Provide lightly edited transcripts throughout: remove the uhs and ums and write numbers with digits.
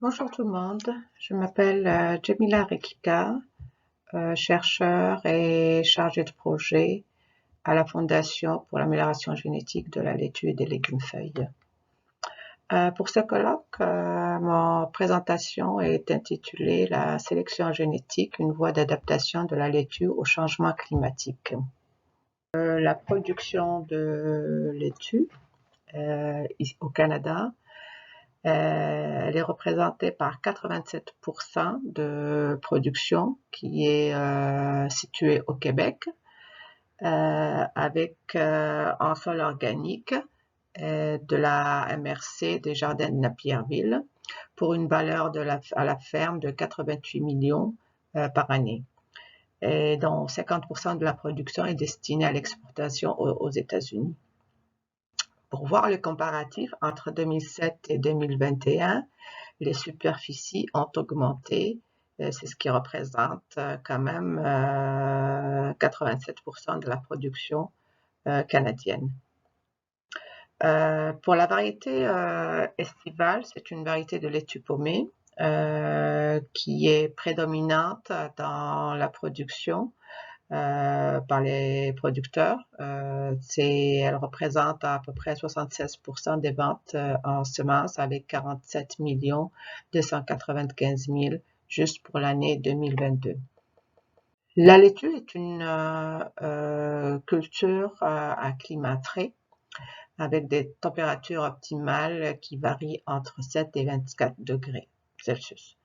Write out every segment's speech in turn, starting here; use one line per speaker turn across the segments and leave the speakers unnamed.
Bonjour tout le monde, je m'appelle Jamila Rekika, chercheur et chargée de projet à la Fondation pour l'amélioration génétique de la laitue et des légumes-feuilles. Pour ce colloque, ma présentation est intitulée La sélection génétique, une voie d'adaptation de la laitue au changement climatique. La production de laitue au Canada, elle est représentée par 87% de production qui est située au Québec, avec en sol organique de la MRC des Jardins de Napierville pour une valeur à la ferme de 88 millions par année, et dont 50% de la production est destinée à l'exportation aux États-Unis. Pour voir le comparatif entre 2007 et 2021, les superficies ont augmenté, c'est ce qui représente quand même 87% de la production canadienne. Pour la variété estivale, c'est une variété de laitue paumée qui est prédominante dans la production par les producteurs. Elle représente à peu près 76% des ventes en semences avec 47 295 000 juste pour l'année 2022. La laitue est une culture à climat frais avec des températures optimales qui varient entre 7 et 24 degrés Celsius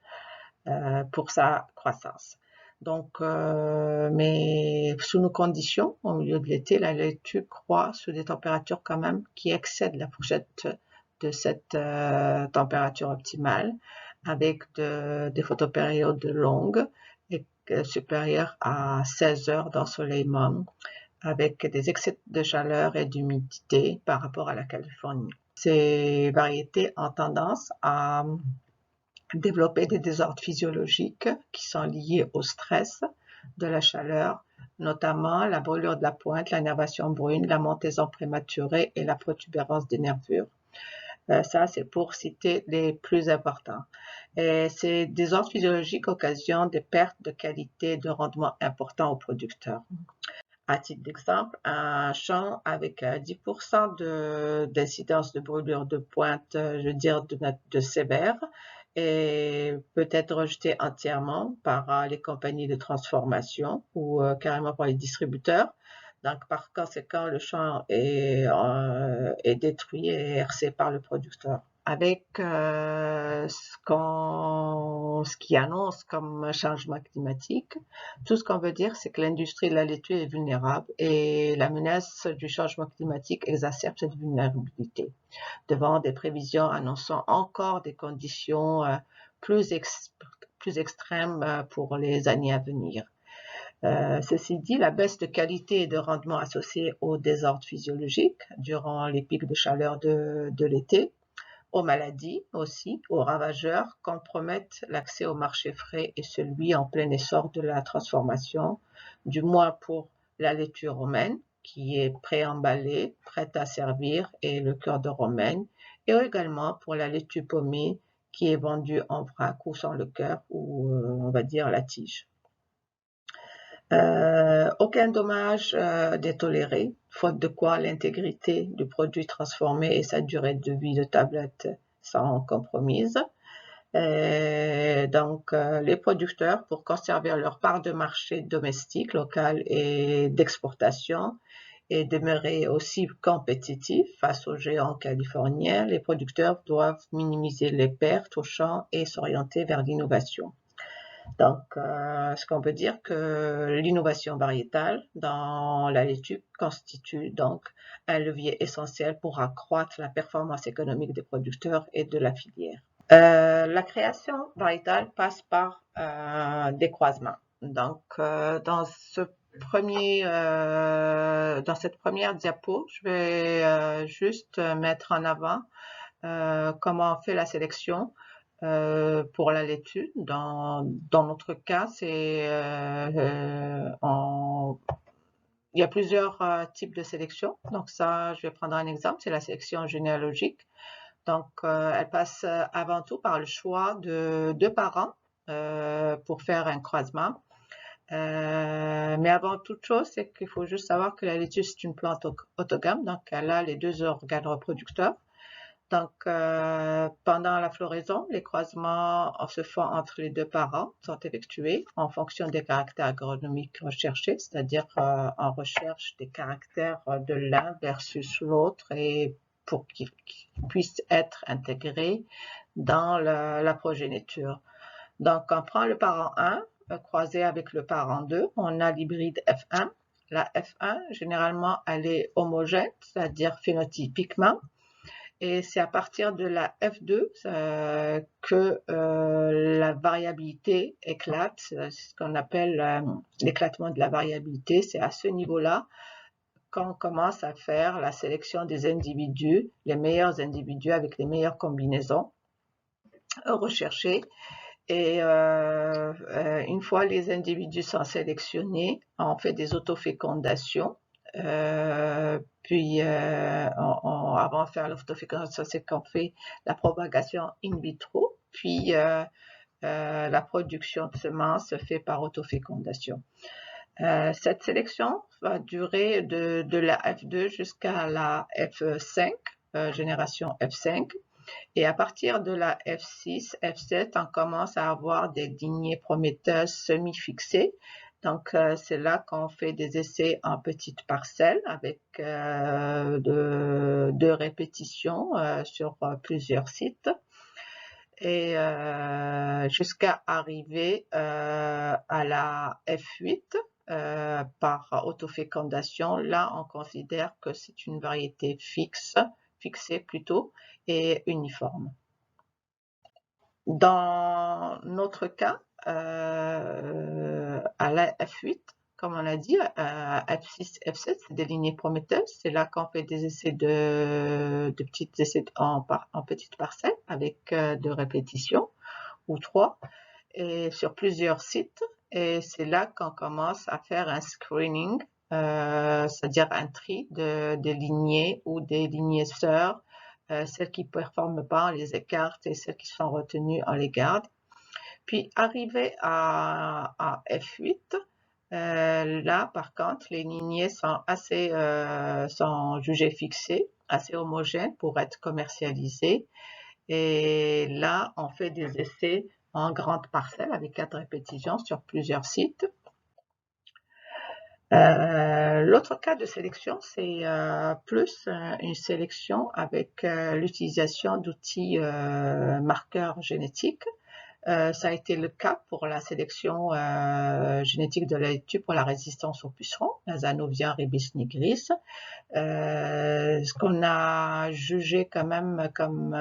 pour sa croissance. Donc, mais sous nos conditions, au milieu de l'été, la laitue croît sous des températures quand même qui excèdent la fourchette de cette température optimale, avec des photopériodes longues et supérieures à 16 heures d'ensoleillement, avec des excès de chaleur et d'humidité par rapport à la Californie. Ces variétés ont tendance à développer des désordres physiologiques qui sont liés au stress, de la chaleur, notamment la brûlure de la pointe, l'énervation brune, la montaison prématurée et la protubérance des nervures. Ça, c'est pour citer les plus importants. Et ces désordres physiologiques occasionnent des pertes de qualité et de rendement importants aux producteurs. À titre d'exemple, un champ avec 10% d'incidence de brûlure de pointe, je veux dire de sévère, et peut être rejeté entièrement par les compagnies de transformation ou carrément par les distributeurs. Donc, par conséquent, le champ est détruit et hercé par le producteur. Avec ce qui annonce comme changement climatique, tout ce qu'on veut dire, c'est que l'industrie de la laitue est vulnérable et la menace du changement climatique exacerbe cette vulnérabilité, devant des prévisions annonçant encore des conditions plus extrêmes pour les années à venir. Ceci dit, la baisse de qualité et de rendement associée aux désordres physiologiques durant les pics de chaleur de l'été, aux maladies aussi, aux ravageurs, compromettent l'accès au marché frais et celui en plein essor de la transformation, du moins pour la laitue romaine, qui est préemballée, prête à servir, et le cœur de romaine, et également pour la laitue paumée, qui est vendue en vrac ou sans le cœur, ou on va dire la tige. Aucun dommage n'est toléré, faute de quoi l'intégrité du produit transformé et sa durée de vie de tablette sont compromises. Donc, les producteurs, pour conserver leur part de marché domestique, local et d'exportation, et demeurer aussi compétitifs face aux géants californiens, les producteurs doivent minimiser les pertes au champ et s'orienter vers l'innovation. Donc, ce qu'on peut dire que l'innovation variétale dans la laitue constitue donc un levier essentiel pour accroître la performance économique des producteurs et de la filière. La création variétale passe par des croisements. Donc, dans cette première diapo, je vais juste mettre en avant comment on fait la sélection pour la laitue. Dans notre cas, il y a plusieurs types de sélection. Donc ça, je vais prendre un exemple, c'est la sélection généalogique. Donc, elle passe avant tout par le choix de 2 parents pour faire un croisement. Mais avant toute chose, c'est qu'il faut juste savoir que la laitue, c'est une plante autogame, donc elle a les 2 organes reproducteurs. Donc, pendant la floraison, les croisements se font entre les 2 parents, sont effectués en fonction des caractères agronomiques recherchés, c'est-à-dire on recherche des caractères de l'un versus l'autre et pour qu'ils puissent être intégrés dans la progéniture. Donc, on prend le parent 1, croisé avec le parent 2, on a l'hybride F1. La F1, généralement, elle est homogène, c'est-à-dire phénotypiquement. Et c'est à partir de la F2 que la variabilité éclate, c'est ce qu'on appelle l'éclatement de la variabilité. C'est à ce niveau-là qu'on commence à faire la sélection des individus, les meilleurs individus avec les meilleures combinaisons recherchées. Et une fois les individus sont sélectionnés, on fait des autofécondations. Puis, avant de faire l'autofécondation, c'est qu'on fait la propagation in vitro, puis la production de semences se fait par autofécondation. Cette sélection va durer de la F2 jusqu'à la F5, génération F5. Et à partir de la F6, F7, on commence à avoir des lignées prometteuses semi-fixées. Donc, c'est là qu'on fait des essais en petites parcelles avec deux répétitions sur plusieurs sites. Et jusqu'à arriver à la F8 par autofécondation. Là, on considère que c'est une variété fixée plutôt, et uniforme. Dans notre cas, à la F8, comme on a dit, F6, F7, c'est des lignées prometteuses. C'est là qu'on fait des essais de petits essais en petites parcelles avec 2 répétitions ou 3 et sur plusieurs sites. Et c'est là qu'on commence à faire un screening, c'est-à-dire un tri des lignées ou des lignées sœurs. Celles qui ne performent pas, on les écarte et celles qui sont retenues, on les garde. Puis, arrivé à F8, là, par contre, les lignées sont jugées fixées, assez homogènes pour être commercialisées. Et là, on fait des essais en grande parcelle avec 4 répétitions sur plusieurs sites. L'autre cas de sélection, c'est plus une sélection avec l'utilisation d'outils marqueurs génétiques. Ça a été le cas pour la sélection génétique de la laitue pour la résistance aux pucerons, la Zanovia rébis nigris. Ce qu'on a jugé quand même comme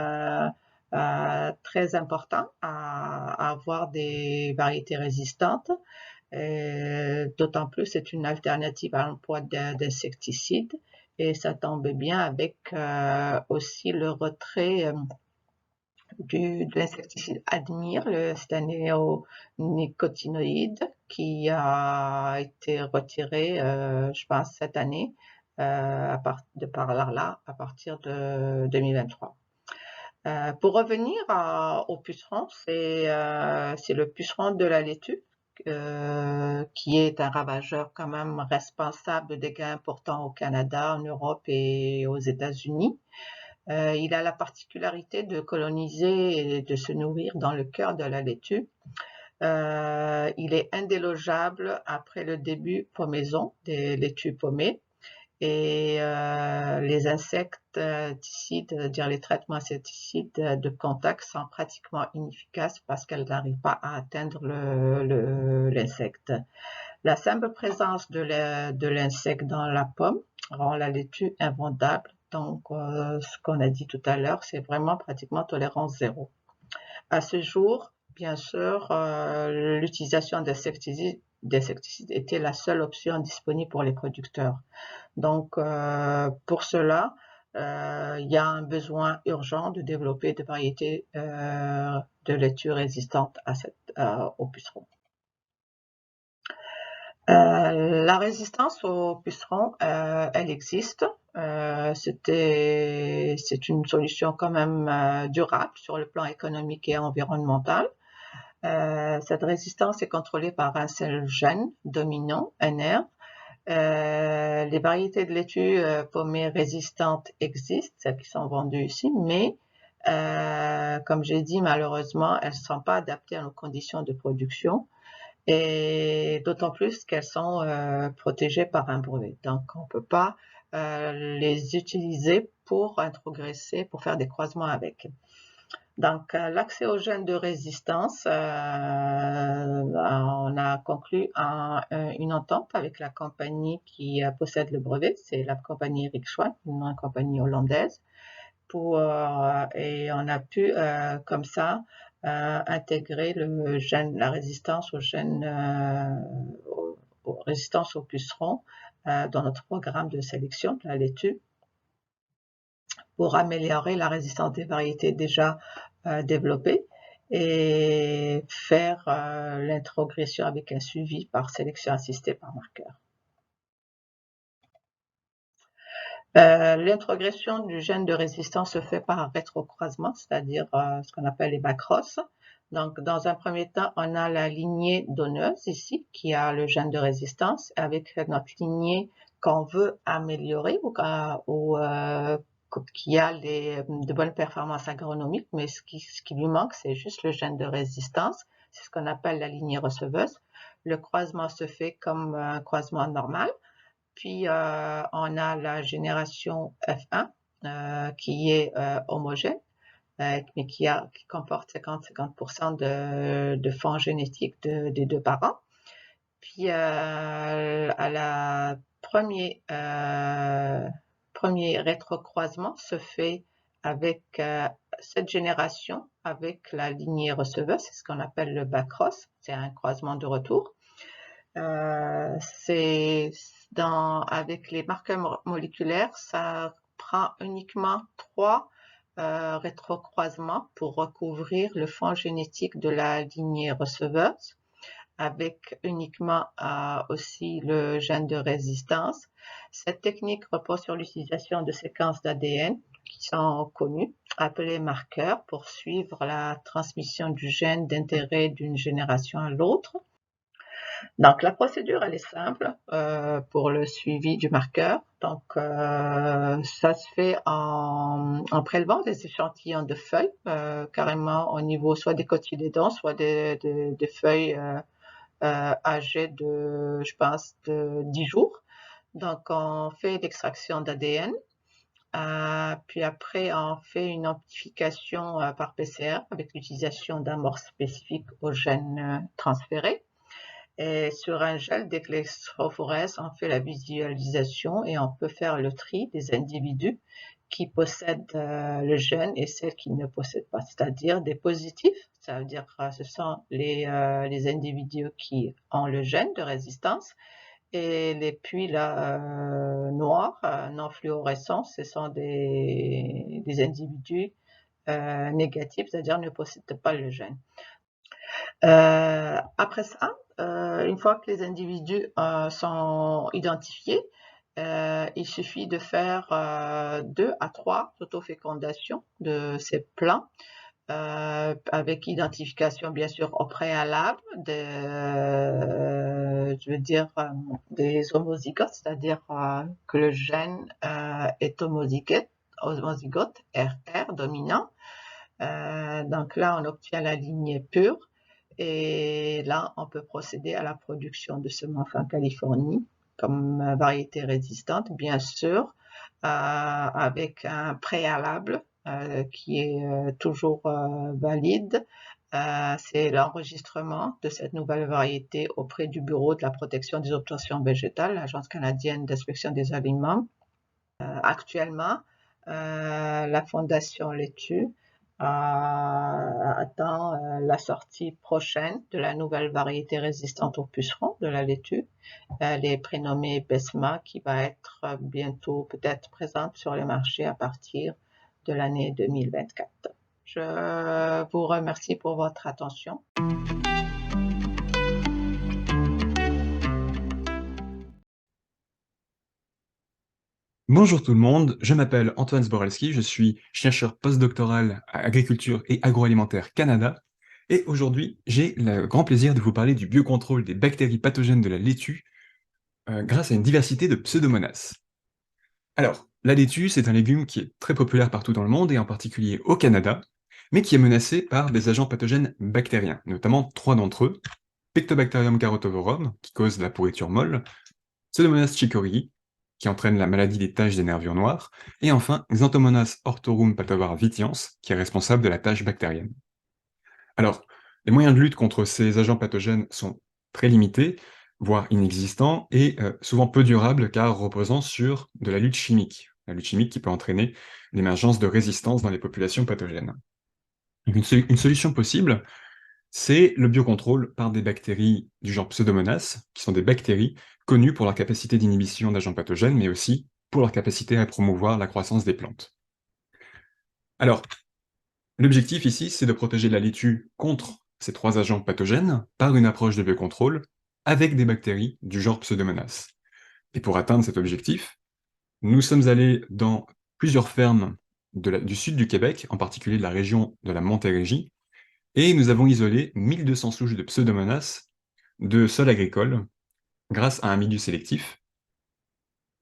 très important à avoir des variétés résistantes. D'autant plus, c'est une alternative à l'emploi d'insecticides et ça tombe bien avec aussi le retrait de l'insecticide Admire, c'est un néonicotinoïde qui a été retiré, je pense, cette année de par l'ARLA à partir de 2023. Pour revenir au puceron, c'est le puceron de la laitue qui est un ravageur quand même responsable des gains importants au Canada, en Europe et aux États-Unis. Il a la particularité de coloniser et de se nourrir dans le cœur de la laitue. Il est indélogeable après le début pommaison des laitues pommées. Et les insecticides, c'est-à-dire les traitements insecticides de contact sont pratiquement inefficaces parce qu'elles n'arrivent pas à atteindre l'insecte. La simple présence de l'insecte dans la pomme rend la laitue invendable. Donc, ce qu'on a dit tout à l'heure, c'est vraiment pratiquement tolérance zéro. À ce jour, bien sûr, l'utilisation d'insecticides était la seule option disponible pour les producteurs. Donc, pour cela, il y a un besoin urgent de développer des variétés de laitue résistantes aux pucerons. La résistance aux pucerons, elle existe. C'est une solution quand même durable sur le plan économique et environnemental. Cette résistance est contrôlée par un seul gène dominant, NR. Les variétés de laitue paumées résistantes existent, celles qui sont vendues ici, mais comme j'ai dit, malheureusement, elles ne sont pas adaptées à nos conditions de production et d'autant plus qu'elles sont protégées par un brevet. Donc, on ne peut pas les utiliser pour introgresser, pour faire des croisements avec. Donc, l'accès aux gènes de résistance, on a conclu une entente avec la compagnie qui possède le brevet, c'est la compagnie Eric Schwann, une compagnie hollandaise, et on a pu comme ça intégrer le gène, la résistance aux gènes, aux résistances aux pucerons dans notre programme de sélection de la laitue pour améliorer la résistance des variétés déjà développées et faire l'introgression avec un suivi par sélection assistée par marqueur. L'introgression du gène de résistance se fait par rétrocroisement, c'est-à-dire ce qu'on appelle les backcross. Donc, dans un premier temps, on a la lignée donneuse ici, qui a le gène de résistance, avec notre lignée qu'on veut améliorer ou qui a de bonnes performances agronomiques, mais ce qui lui manque, c'est juste le gène de résistance. C'est ce qu'on appelle la lignée receveuse. Le croisement se fait comme un croisement normal. Puis, on a la génération F1 qui est homogène, mais qui comporte 50% de fonds génétiques des deux parents. Puis, à la premier rétrocroisement se fait avec cette génération, avec la lignée receveuse, c'est ce qu'on appelle le backcross, c'est un croisement de retour. Avec les marqueurs moléculaires, ça prend uniquement 3 rétrocroisements pour recouvrir le fond génétique de la lignée receveuse, avec uniquement aussi le gène de résistance. Cette technique repose sur l'utilisation de séquences d'ADN qui sont connues, appelées marqueurs, pour suivre la transmission du gène d'intérêt d'une génération à l'autre. Donc, la procédure, elle est simple pour le suivi du marqueur. Donc, ça se fait en prélevant des échantillons de feuilles, carrément au niveau soit des cotylédons, soit des feuilles âgées de, je pense, de 10 jours. Donc, on fait l'extraction d'ADN. Puis après, on fait une amplification par PCR avec l'utilisation d'un morse spécifique au gène transféré. Et sur un gel d'électrophorèse, on fait la visualisation et on peut faire le tri des individus qui possèdent le gène et celles qui ne possèdent pas, c'est-à-dire des positifs, ça veut dire que ce sont les individus qui ont le gène de résistance, et les puits noirs, non fluorescents, ce sont des individus négatifs, c'est-à-dire ne possèdent pas le gène. Après ça, une fois que les individus sont identifiés, il suffit de faire 2 à 3 autofécondations de ces plants avec identification bien sûr au préalable des homozygotes, c'est-à-dire que le gène est homozygote RR dominant. Donc là, on obtient la lignée pure. Et là, on peut procéder à la production de semences en Californie comme variété résistante, bien sûr, avec un préalable qui est toujours valide. C'est l'enregistrement de cette nouvelle variété auprès du Bureau de la protection des obtentions végétales, l'Agence canadienne d'inspection des aliments. Actuellement, la Fondation Laitue attend la sortie prochaine de la nouvelle variété résistante aux pucerons de la laitue, elle est prénommée Besma, qui va être bientôt peut-être présente sur le marché à partir de l'année 2024. Je vous remercie pour votre attention.
Bonjour tout le monde, je m'appelle Antoine Zborelski, je suis chercheur postdoctoral à Agriculture et Agroalimentaire Canada, et aujourd'hui j'ai le grand plaisir de vous parler du biocontrôle des bactéries pathogènes de la laitue grâce à une diversité de pseudomonas. Alors, la laitue, c'est un légume qui est très populaire partout dans le monde et en particulier au Canada, mais qui est menacé par des agents pathogènes bactériens, notamment trois d'entre eux: Pectobacterium carotovorum, qui cause la pourriture molle, Pseudomonas chicorii, qui entraîne la maladie des taches des nervures noires, et enfin Xanthomonas orthorum patavar vitians, qui est responsable de la tache bactérienne. Alors, les moyens de lutte contre ces agents pathogènes sont très limités, voire inexistants, et souvent peu durables car reposant sur de la lutte chimique qui peut entraîner l'émergence de résistance dans les populations pathogènes. Donc une solution possible, c'est le biocontrôle par des bactéries du genre Pseudomonas, qui sont des bactéries connues pour leur capacité d'inhibition d'agents pathogènes, mais aussi pour leur capacité à promouvoir la croissance des plantes. Alors, l'objectif ici, c'est de protéger la laitue contre ces trois agents pathogènes par une approche de biocontrôle avec des bactéries du genre Pseudomonas. Et pour atteindre cet objectif, nous sommes allés dans plusieurs fermes du sud du Québec, en particulier de la région de la Montérégie, et nous avons isolé 1200 souches de Pseudomonas de sol agricole grâce à un milieu sélectif.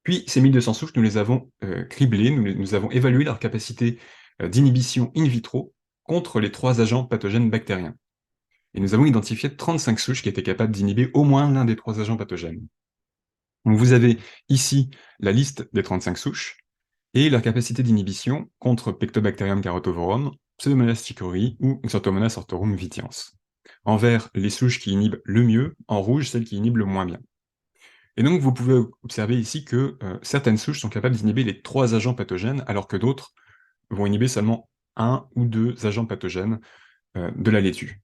Puis ces 1200 souches, nous les avons criblées, nous avons évalué leur capacité d'inhibition in vitro contre les trois agents pathogènes bactériens. Et nous avons identifié 35 souches qui étaient capables d'inhiber au moins l'un des trois agents pathogènes. Donc vous avez ici la liste des 35 souches et leur capacité d'inhibition contre Pectobacterium carotovorum, Pseudomonas chicorii ou Xanthomonas orthorum vitians. En vert, les souches qui inhibent le mieux, en rouge, celles qui inhibent le moins bien. Et donc vous pouvez observer ici que certaines souches sont capables d'inhiber les trois agents pathogènes, alors que d'autres vont inhiber seulement un ou deux agents pathogènes de la laitue.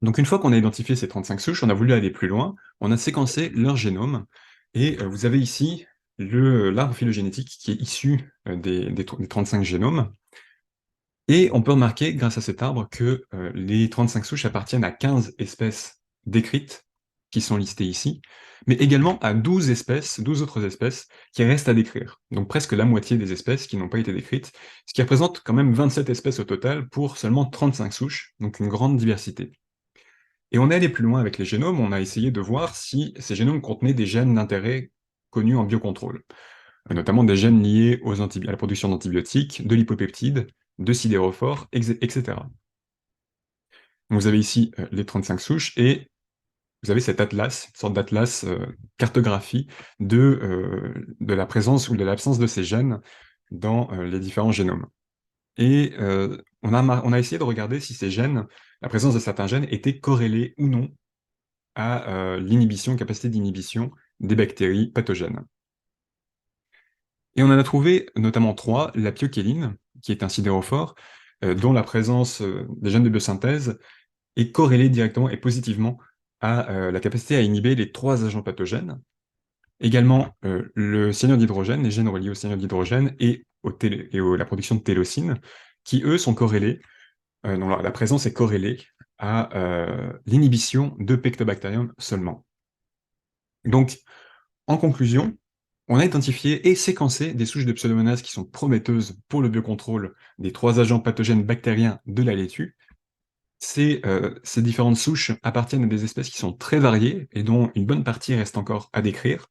Donc une fois qu'on a identifié ces 35 souches, on a voulu aller plus loin, on a séquencé leur génome, et vous avez ici l'arbre phylogénétique qui est issu des 35 génomes, et on peut remarquer, grâce à cet arbre, que les 35 souches appartiennent à 15 espèces décrites, qui sont listées ici, mais également à 12 espèces, 12 autres espèces, qui restent à décrire. Donc presque la moitié des espèces qui n'ont pas été décrites, ce qui représente quand même 27 espèces au total pour seulement 35 souches, donc une grande diversité. Et on est allé plus loin avec les génomes, on a essayé de voir si ces génomes contenaient des gènes d'intérêt connus en biocontrôle, notamment des gènes liés à la production d'antibiotiques, de lipopeptides, de sidérophores, etc. Vous avez ici les 35 souches et vous avez cet atlas, une sorte d'atlas cartographie de la présence ou de l'absence de ces gènes dans les différents génomes. Et on a essayé de regarder si ces gènes, la présence de certains gènes, était corrélée ou non à l'inhibition, capacité d'inhibition des bactéries pathogènes. Et on en a trouvé notamment trois: la piochéline, qui est un sidérophore, dont la présence des gènes de biosynthèse est corrélée directement et positivement à la capacité à inhiber les trois agents pathogènes. Également, le cyanure d'hydrogène, les gènes reliés au cyanure d'hydrogène et la production de télocine, qui eux sont corrélés, dont la présence est corrélée à l'inhibition de Pectobacterium seulement. Donc, en conclusion, on a identifié et séquencé des souches de Pseudomonas qui sont prometteuses pour le biocontrôle des trois agents pathogènes bactériens de la laitue. Ces différentes souches appartiennent à des espèces qui sont très variées et dont une bonne partie reste encore à décrire.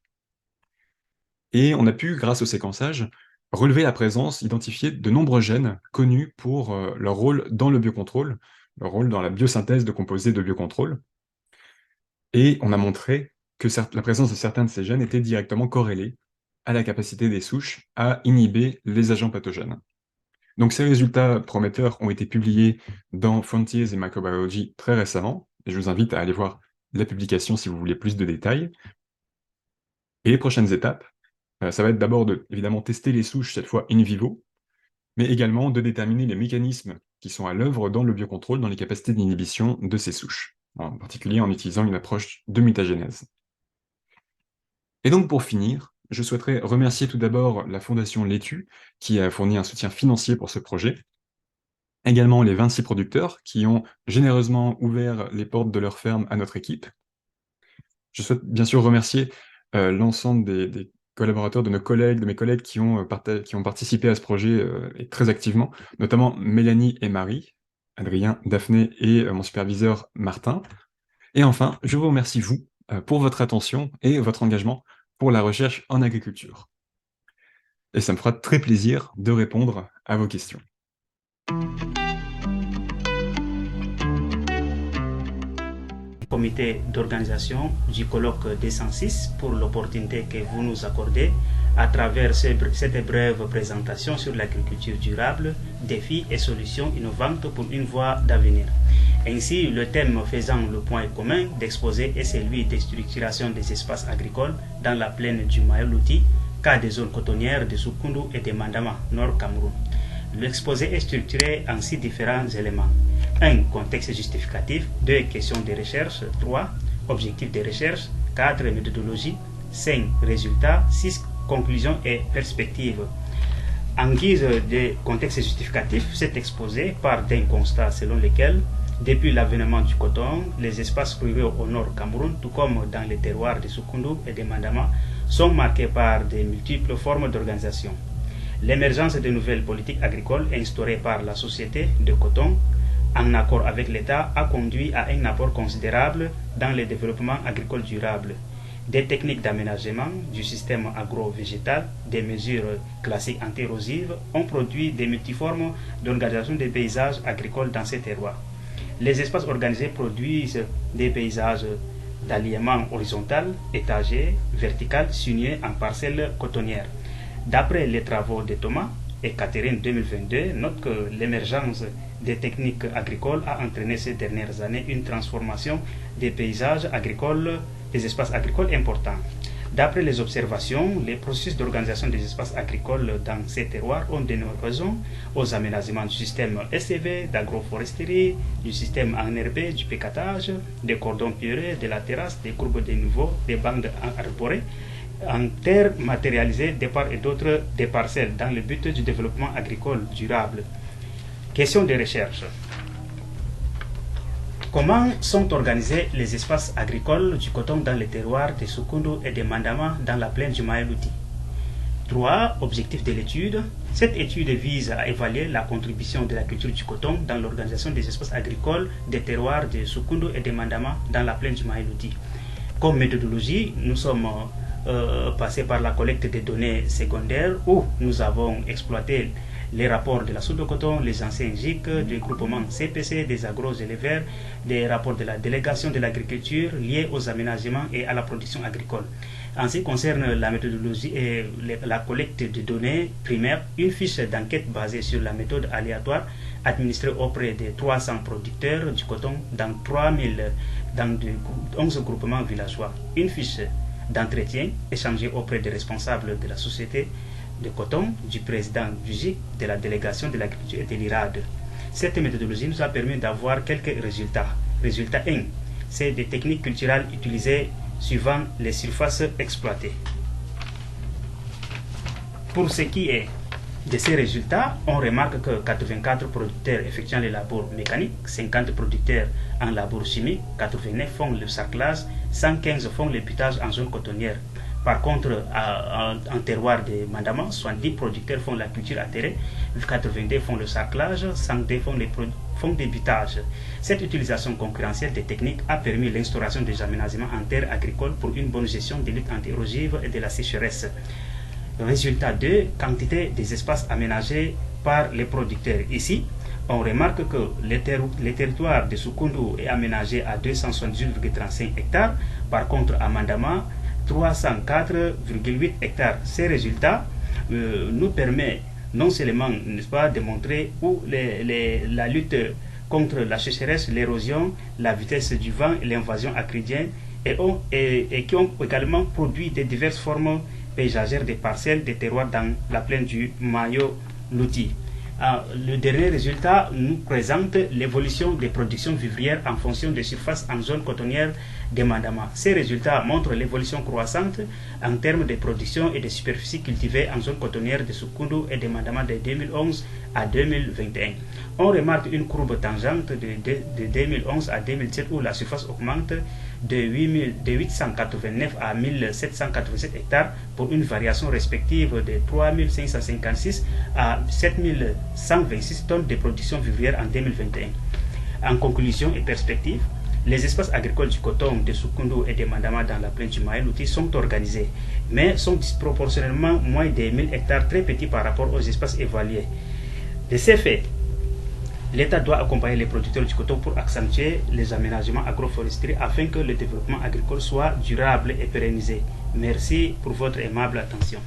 Et on a pu, grâce au séquençage, relever la présence, identifier de nombreux gènes connus pour leur rôle dans le biocontrôle, leur rôle dans la biosynthèse de composés de biocontrôle. Et on a montré que la présence de certains de ces gènes était directement corrélée à la capacité des souches à inhiber les agents pathogènes. Donc ces résultats prometteurs ont été publiés dans Frontiers in Microbiology très récemment, et je vous invite à aller voir la publication si vous voulez plus de détails. Et les prochaines étapes, ça va être d'abord de, évidemment, tester les souches, cette fois in vivo, mais également de déterminer les mécanismes qui sont à l'œuvre dans le biocontrôle, dans les capacités d'inhibition de ces souches, en particulier en utilisant une approche de mutagénèse. Et donc pour finir, je souhaiterais remercier tout d'abord la Fondation Laitue, qui a fourni un soutien financier pour ce projet, également les 26 producteurs qui ont généreusement ouvert les portes de leur ferme à notre équipe. Je souhaite bien sûr remercier l'ensemble collaborateurs, de nos collègues, de mes collègues qui ont participé à ce projet, et très activement, notamment Mélanie et Marie, Adrien, Daphné et mon superviseur Martin. Et enfin, je vous remercie vous, pour votre attention et votre engagement pour la recherche en agriculture. Et ça me fera très plaisir de répondre à vos questions.
Comité d'organisation du colloque 206 pour l'opportunité que vous nous accordez à travers cette brève présentation sur l'agriculture durable, défis et solutions innovantes pour une voie d'avenir. Ainsi, le thème faisant le point commun d'exposer est celui des structurations des espaces agricoles dans la plaine du Mayoluti, cas des zones cotonnières de Soukoundou et de Mandama, Nord Cameroun. L'exposé est structuré en 6 différents éléments. 1. Contexte justificatif. 2. Questions de recherche. 3. Objectifs de recherche. 4. Méthodologie. 5. Résultats. 6. Conclusions et perspectives. En guise de contexte justificatif, cet exposé part d'un constat selon lequel, depuis l'avènement du coton, les espaces ruraux au nord Cameroun, tout comme dans les terroirs de Soukoundou et de Mandama, sont marqués par de multiples formes d'organisation. L'émergence de nouvelles politiques agricoles instaurées par la société de coton, en accord avec l'État, a conduit à un apport considérable dans le développement agricole durable. Des techniques d'aménagement du système agro-végétal, des mesures classiques anti-érosives ont produit des multiformes d'organisation des paysages agricoles dans ces terroirs. Les espaces organisés produisent des paysages d'alignement horizontal, étagé, vertical, signés en parcelles cotonnières. D'après les travaux de Thomas et Catherine 2022, note que l'émergence des techniques agricoles a entraîné ces dernières années une transformation des paysages agricoles, des espaces agricoles importants. D'après les observations, les processus d'organisation des espaces agricoles dans ces terroirs ont donné raison aux aménagements du système SCV, d'agroforesterie, du système enherbé, du pécatage, des cordons pierreux, de la terrasse, des courbes de niveau, des bandes arborées, en terres matérialisées de part et d'autre des parcelles dans le but du développement agricole durable. Question de recherche. Comment sont organisés les espaces agricoles du coton dans les terroirs de Soukoundou et de Mandama dans la plaine du Mayoluti? 3. Objectifs de l'étude. Cette étude vise à évaluer la contribution de la culture du coton dans l'organisation des espaces agricoles des terroirs de Soukoundou et de Mandama dans la plaine du Mayoluti. Comme méthodologie, nous sommes passés par la collecte des données secondaires où nous avons exploité les rapports de la soude de coton, les anciens GIC, du groupement CPC, des agro-éleveurs, les rapports de la délégation de l'agriculture liés aux aménagements et à la production agricole. En ce qui concerne la méthodologie et la collecte de données primaires, une fiche d'enquête basée sur la méthode aléatoire administrée auprès de 300 producteurs du coton dans 11 groupements villageois. Une fiche d'entretien échangée auprès des responsables de la société de coton, du président du GIC, de la délégation de l'agriculture et de l'IRAD. Cette méthodologie nous a permis d'avoir quelques résultats. Résultat 1, c'est des techniques culturelles utilisées suivant les surfaces exploitées. Pour ce qui est de ces résultats, on remarque que 84 producteurs effectuant les labours mécaniques, 50 producteurs en labour chimique, 89 font le sarclage, 115 font le butage en zone cotonnière. Par contre, en terroir de Mandama, 70 producteurs font la culture atterrée, 82 font le sarclage, 102 font des butages. Cette utilisation concurrentielle des techniques a permis l'instauration des aménagements en terres agricoles pour une bonne gestion des luttes anti-érosives et de la sécheresse. Résultat 2, quantité des espaces aménagés par les producteurs. Ici, on remarque que le territoire de Soukoundou est aménagé à 278,35 hectares. Par contre, à Mandama, 304,8 hectares. Ces résultats nous permettent non seulement, n'est-ce pas, de montrer où la lutte contre la sécheresse, l'érosion, la vitesse du vent et l'invasion acridienne et qui ont également produit des diverses formes paysagères des parcelles des terroirs dans la plaine du Mayoluti. Le dernier résultat nous présente l'évolution des productions vivrières en fonction des surfaces en zone cotonnière de Mandama. Ces résultats montrent l'évolution croissante en termes de production et de superficie cultivée en zone cotonnière de Soukoundou et de Mandama de 2011 à 2021. On remarque une courbe tangente de 2011 à 2017 où la surface augmente de 889 à 1787 hectares pour une variation respective de 3556 à 7126 tonnes de production vivrière en 2021. En conclusion et perspective, les espaces agricoles du Kotong, de Sukundo et de Mandama dans la plaine du Maïlouti sont organisés, mais sont disproportionnellement moins de 1000 hectares, très petits par rapport aux espaces évalués. De ces faits, l'État doit accompagner les producteurs du coton pour accentuer les aménagements agroforestiers afin que le développement agricole soit durable et pérennisé. Merci pour votre aimable attention.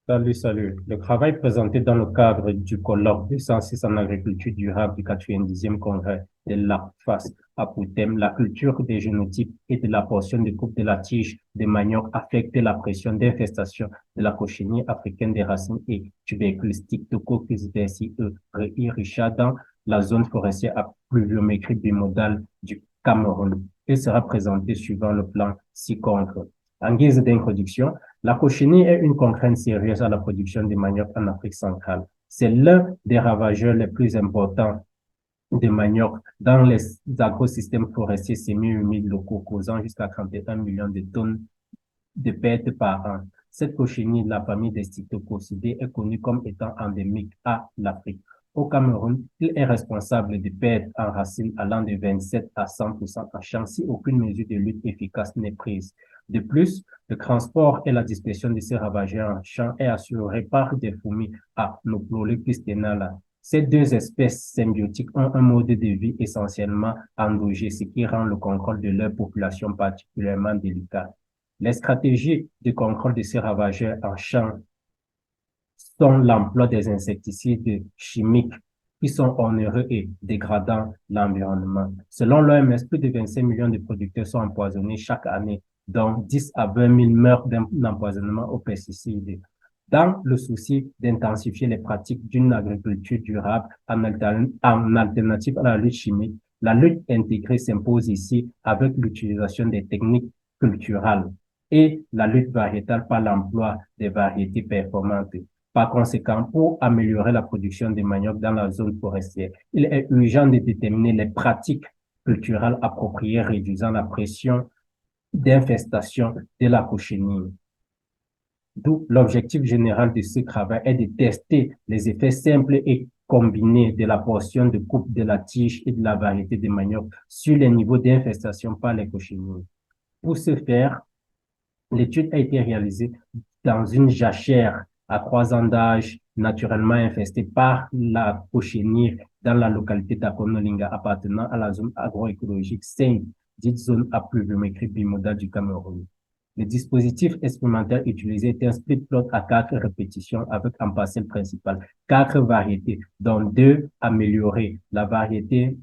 Salut. Le travail présenté dans le cadre du colloque 206 en agriculture durable du 90e congrès de l'ACFAS a pour thème la culture des génotypes et de la portion de coupe de la tige de manioc affecte la pression d'infestation de la cochenille africaine des racines et tuberculistique de Coccus versi Richard dans la zone forestière à pluviométrie bimodale du Cameroun. Il sera présenté suivant le plan ci-contre. En guise d'introduction, la cochenille est une contrainte sérieuse à la production de manioc en Afrique centrale. C'est l'un des ravageurs les plus importants de manioc dans les écosystèmes forestiers semi-humides locaux, causant jusqu'à 31 millions de tonnes de pertes par an. Cette cochenille de la famille des Cytococcidae est connue comme étant endémique à l'Afrique. Au Cameroun, il est responsable de pertes en racines allant de 27 à 100% en champ si aucune mesure de lutte efficace n'est prise. De plus, le transport et la dispersion de ces ravageurs en champ est assuré par des fourmis à Noplolepis tenala. Ces deux espèces symbiotiques ont un mode de vie essentiellement endogène, ce qui rend le contrôle de leur population particulièrement délicat. Les stratégies de contrôle de ces ravageurs en champ sont l'emploi des insecticides chimiques qui sont onéreux et dégradant l'environnement. Selon l'OMS, plus de 25 millions de producteurs sont empoisonnés chaque année, dont 10 à 20 000 meurent d'un empoisonnement aux pesticides. Dans le souci d'intensifier les pratiques d'une agriculture durable en alternative à la lutte chimique, la lutte intégrée s'impose ici avec l'utilisation des techniques culturales et la lutte variétale par l'emploi des variétés performantes. Par conséquent, pour améliorer la production de manioc dans la zone forestière, il est urgent de déterminer les pratiques culturelles appropriées réduisant la pression d'infestation de la cochenille. D'où l'objectif général de ce travail est de tester les effets simples et combinés de la portion de coupe de la tige et de la variété de manioc sur les niveaux d'infestation par les cochenilles. Pour ce faire, l'étude a été réalisée dans une jachère à 3 ans d'âge, naturellement infestée par la cochenille dans la localité d'Akonolinga appartenant à la zone agroécologique 5, dite zone à pluviométrie bimodale du Cameroun. Le dispositif expérimental utilisé est un split plot à 4 répétitions avec en parcelle principale 4 variétés, dont 2 améliorées, la variété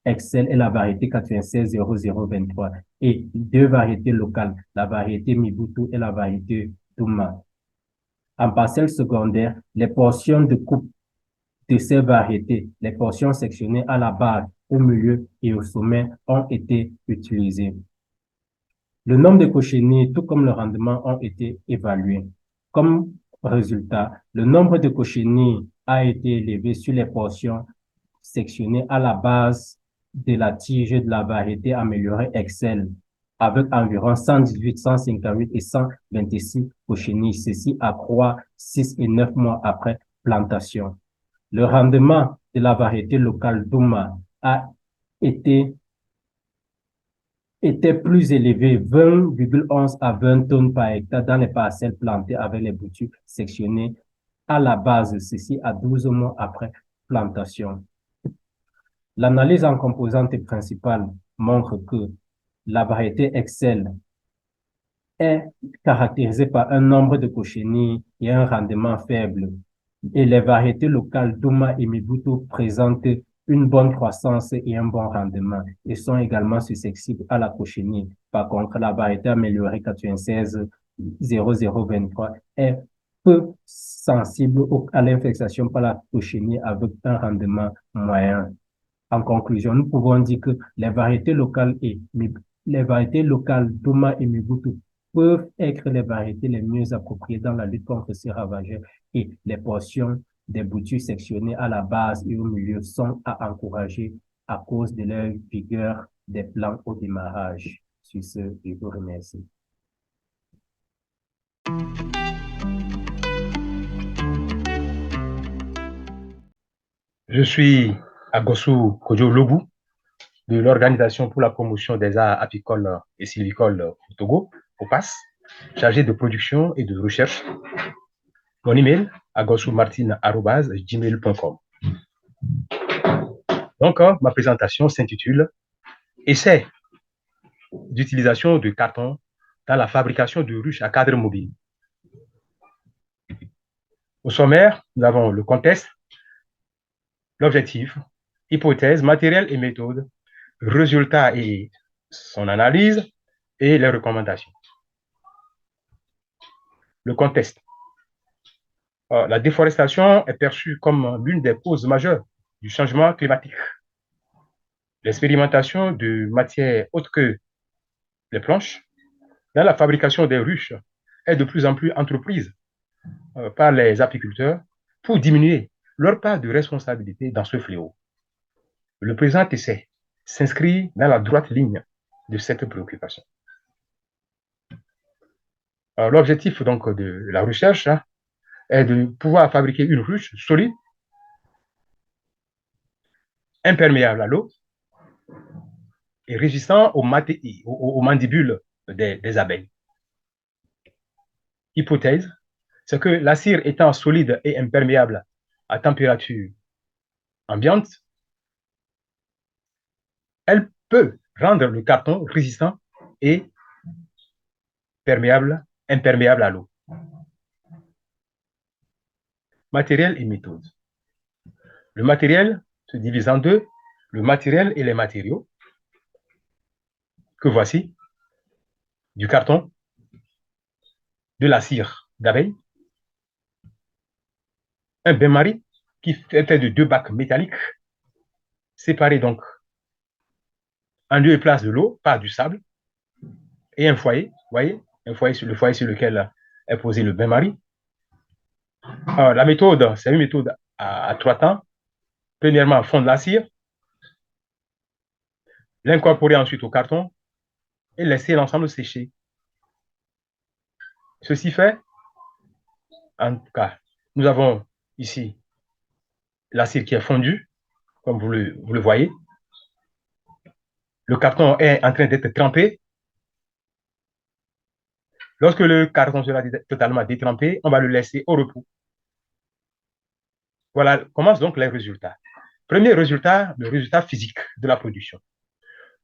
Excel et la variété 960023, et 2 variétés locales, la variété Mibutu et la variété Douma. En parcelle secondaire, les portions de coupe de ces variétés, les portions sectionnées à la base, au milieu et au sommet ont été utilisées. Le nombre de cochenilles, tout comme le rendement, ont été évalués. Comme résultat, le nombre de cochenilles a été élevé sur les portions sectionnées à la base de la tige de la variété améliorée Excel, avec environ 118, 158 et 126 cochenilles. Ceci accroît 6 et 9 mois après plantation. Le rendement de la variété locale Douma était plus élevé, 20,11 à 20 tonnes par hectare dans les parcelles plantées avec les boutures sectionnées à la base, ceci à 12 mois après plantation. L'analyse en composantes principales montre que la variété Excel est caractérisée par un nombre de cochenilles et un rendement faible. Et les variétés locales Douma et Mibutu présentent une bonne croissance et un bon rendement et sont également susceptibles à la cochenille. Par contre, la variété améliorée 960023 est peu sensible à l'infestation par la cochenille avec un rendement moyen. En conclusion, nous pouvons dire que les variétés locales Douma et Mibutu peuvent être les variétés les mieux appropriées dans la lutte contre ces ravageurs et les portions Des boutures sectionnées à la base et au milieu sont à encourager à cause de leur vigueur des plants au démarrage. Sur ce, je vous remercie.
Je suis Agossou Kodjo Lobu de l'Organisation pour la promotion des arts apicoles et sylvicoles au Togo, OPAS, chargé de production et de recherche. Mon email, agossoumartine@gmail.com. Donc, ma présentation s'intitule Essai d'utilisation de carton dans la fabrication de ruches à cadre mobile. Au sommaire, nous avons le contexte, l'objectif, hypothèse, matériel et méthode, résultat et son analyse et les recommandations. Le contexte. La déforestation est perçue comme l'une des causes majeures du changement climatique. L'expérimentation de matières autres que les planches dans la fabrication des ruches est de plus en plus entreprise par les apiculteurs pour diminuer leur part de responsabilité dans ce fléau. Le présent essai s'inscrit dans la droite ligne de cette préoccupation. L'objectif donc de la recherche est de pouvoir fabriquer une ruche solide, imperméable à l'eau et résistant aux mandibules des abeilles. Hypothèse, c'est que la cire étant solide et imperméable à température ambiante, elle peut rendre le carton résistant et imperméable à l'eau. Matériel et méthode. Le matériel se divise en deux, le matériel et les matériaux, que voici, du carton, de la cire d'abeille, un bain-marie qui est fait de 2 bacs métalliques, séparés donc en lieu et place de l'eau par du sable, et un foyer, vous voyez, le foyer sur lequel est posé le bain-marie. La méthode, c'est une méthode à 3 temps. Premièrement, fondre la cire, l'incorporer ensuite au carton et laisser l'ensemble sécher. Ceci fait, en tout cas, nous avons ici la cire qui est fondue, comme vous le voyez. Le carton est en train d'être trempé. Lorsque le carton sera totalement détrempé, on va le laisser au repos. Voilà, commencent donc les résultats. Premier résultat, le résultat physique de la production.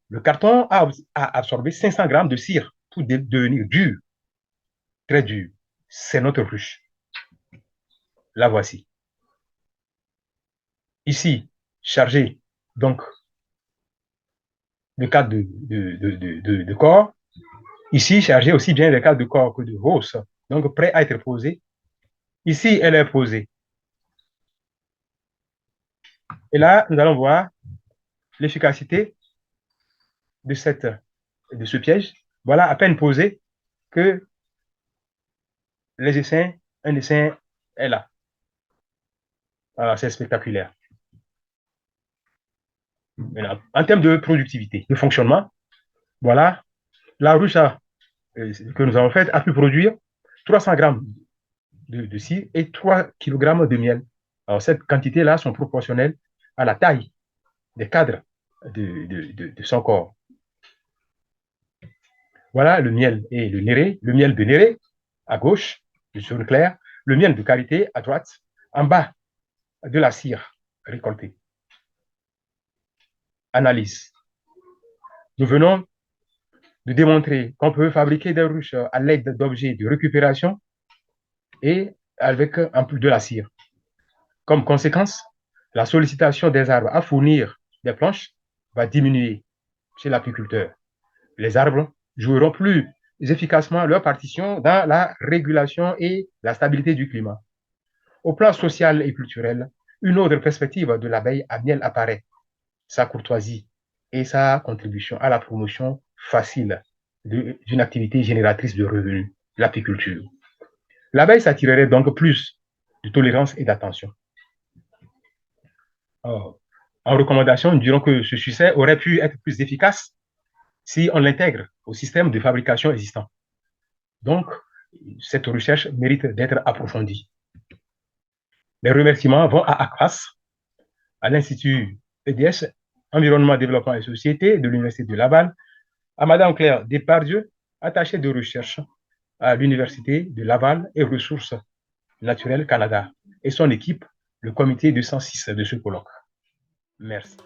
Le carton a absorbé 500 grammes de cire pour devenir dur, très dur. C'est notre ruche. La voici. Ici, chargé donc de cadres de corps. Ici, chargé aussi bien de cadres de corps que de hausse, donc prêt à être posé. Ici, elle est posée. Et là, nous allons voir l'efficacité de ce piège. Voilà, à peine posé que un essaim est là. Voilà, c'est spectaculaire. Maintenant, en termes de productivité, de fonctionnement, voilà, la ruche que nous avons faite a pu produire 300 grammes de cire et 3 kg de miel. Alors, cette quantité-là sont proportionnelles à la taille des cadres de son corps. Voilà le miel et le néré, le miel de néré à gauche, le jaune clair, le miel de karité à droite, en bas de la cire récoltée. Analyse. Nous venons de démontrer qu'on peut fabriquer des ruches à l'aide d'objets de récupération et avec en plus de la cire. Comme conséquence, la sollicitation des arbres à fournir des planches va diminuer chez l'apiculteur. Les arbres joueront plus efficacement leur partition dans la régulation et la stabilité du climat. Au plan social et culturel, une autre perspective de l'abeille à miel apparaît, sa courtoisie et sa contribution à la promotion facile d'une activité génératrice de revenus, l'apiculture. L'abeille s'attirerait donc plus de tolérance et d'attention. En recommandation, nous dirons que ce succès aurait pu être plus efficace si on l'intègre au système de fabrication existant. Donc, cette recherche mérite d'être approfondie. Les remerciements vont à ACFAS, à l'Institut EDS, Environnement, Développement et Société de l'Université de Laval, à Madame Claire Depardieu, attachée de recherche à l'Université de Laval et Ressources naturelles Canada, et son équipe, le comité 206 de ce colloque. Merci.